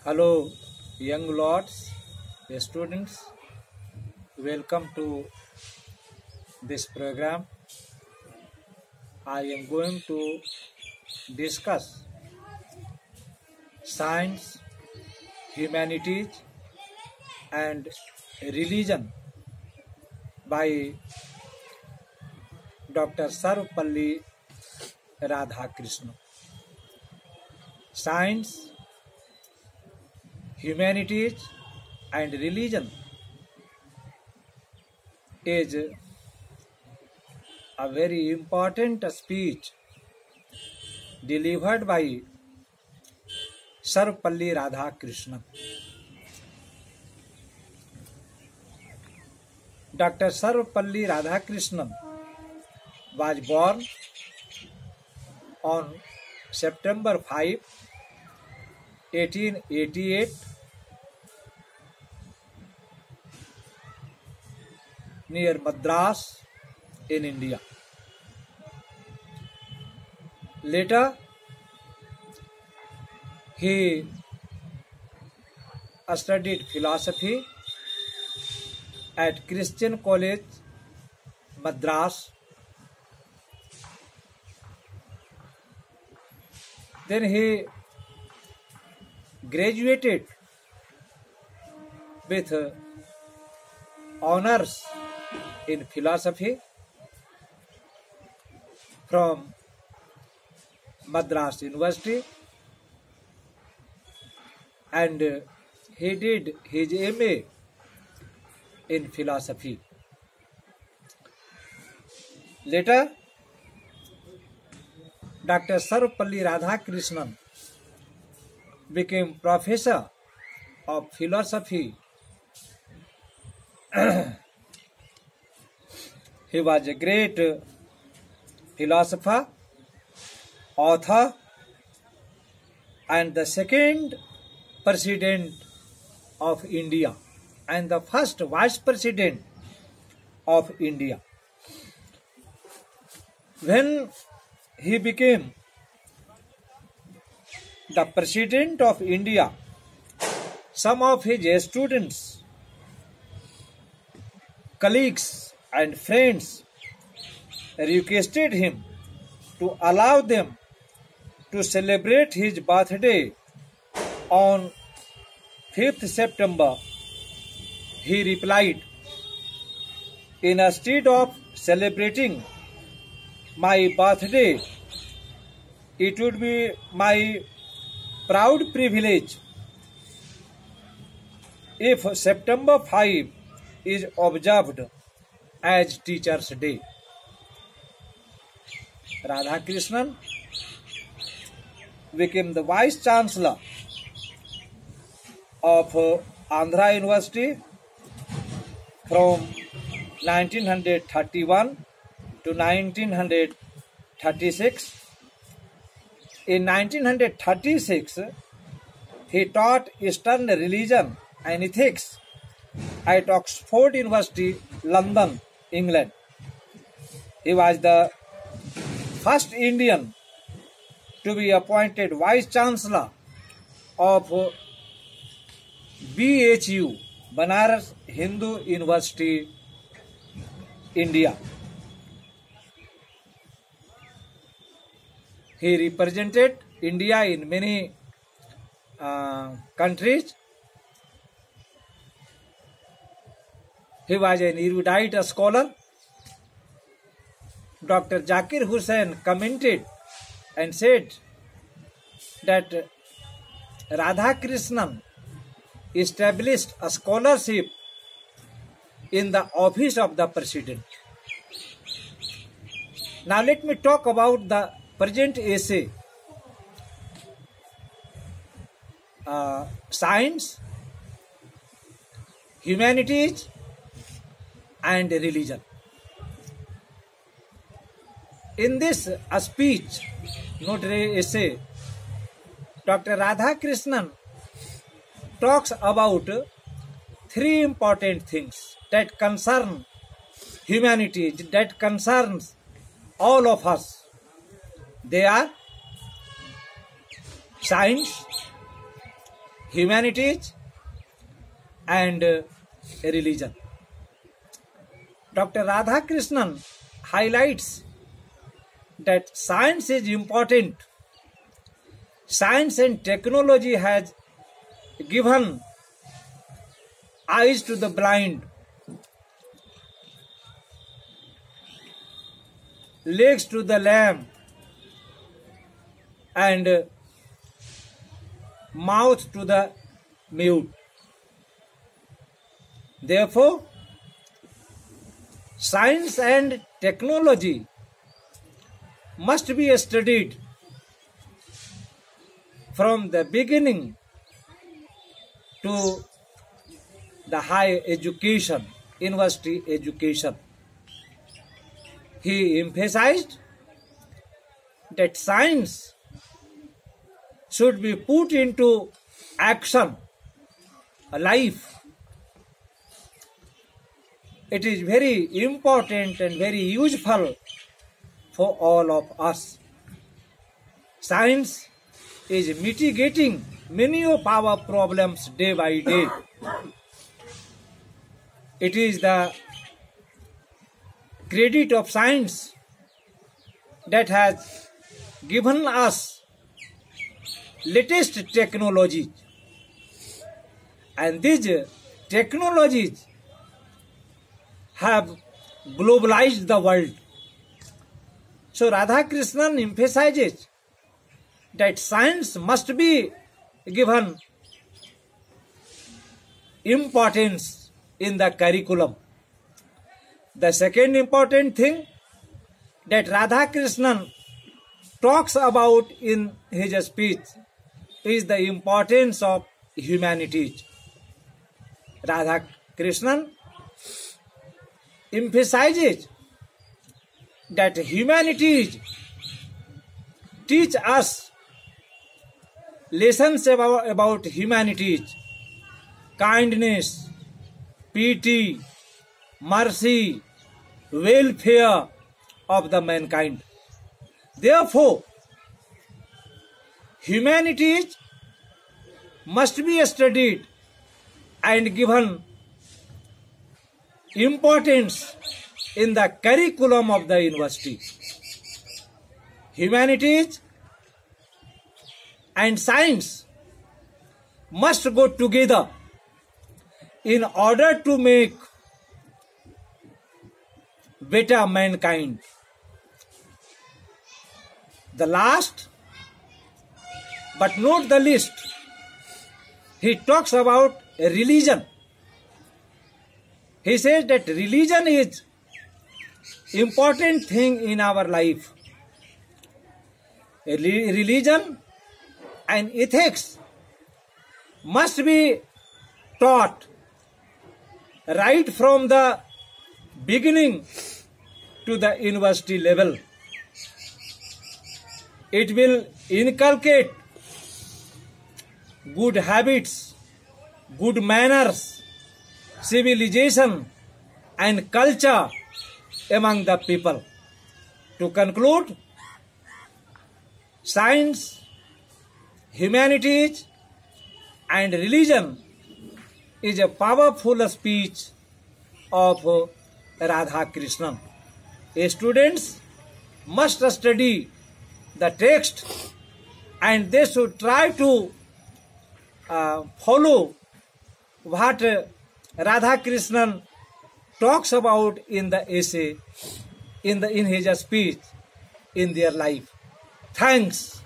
Hello, young lords, students. Welcome to this program. I am going to discuss science, humanities, and religion by Dr. Sarvapalli Radhakrishnan. Science, humanities, and religion is a very important speech delivered by Sarvapalli Radhakrishnan. Dr. Sarvapalli Radhakrishnan was born on September 5, 1888 near Madras in India. Later, he studied philosophy at Christian College, Madras. Then he graduated with honors in philosophy from Madras University, and he did his MA in philosophy. Later, Dr. Sarvapalli Radhakrishnan became professor of philosophy. He was a great philosopher, author, and the second president of India and the first vice president of India. When he became the president of India, some of his students, colleagues, and friends requested him to allow them to celebrate his birthday on 5th September. He replied, "Instead of celebrating my birthday, it would be my proud privilege if September 5 is observed as Teachers' Day." Radhakrishnan became the Vice Chancellor of Andhra University from 1931 to 1936. In 1936, he taught Eastern religion and ethics at Oxford University, London, England. He was the first Indian to be appointed Vice Chancellor of BHU, Banaras Hindu University, India. He represented India in many countries. He was an erudite scholar. Dr. Zakir Hussain commented and said that Radhakrishnan established a scholarship in the office of the president. Now let me talk about the present essay. Science, humanities, and religion. In this speech, not essay, Dr. Radhakrishnan talks about three important things that concern humanity, that concerns all of us. They are science, humanities and religion. Dr. Radhakrishnan highlights that science is important. Science and technology has given eyes to the blind, legs to the lame, and mouth to the mute. Therefore, science and technology must be studied from the beginning to the higher education, university education. He emphasized that science should be put into action, life. It is very important and very useful for all of us. Science is mitigating many of our problems day by day. It is the credit of science that has given us latest technologies, and these technologies have globalized the world. So Radhakrishnan emphasizes that science must be given importance in the curriculum. The second important thing that Radhakrishnan talks about in his speech is the importance of humanities. Radhakrishnan emphasizes that humanities teach us lessons about humanities, kindness, pity, mercy, welfare of the mankind. Therefore, humanities must be studied and given importance in the curriculum of the university. Humanities and science must go together in order to make better mankind. The last but not the least, he talks about religion. He says that religion is important thing in our life. Religion and ethics must be taught right from the beginning to the university level. It will inculcate good habits, good manners, civilization and culture among the people. To conclude, science, humanities and religion is a powerful speech of Radhakrishnan. Students must study the text and they should try to follow what Radhakrishnan talks about in the essay, in his speech, in their life. Thanks.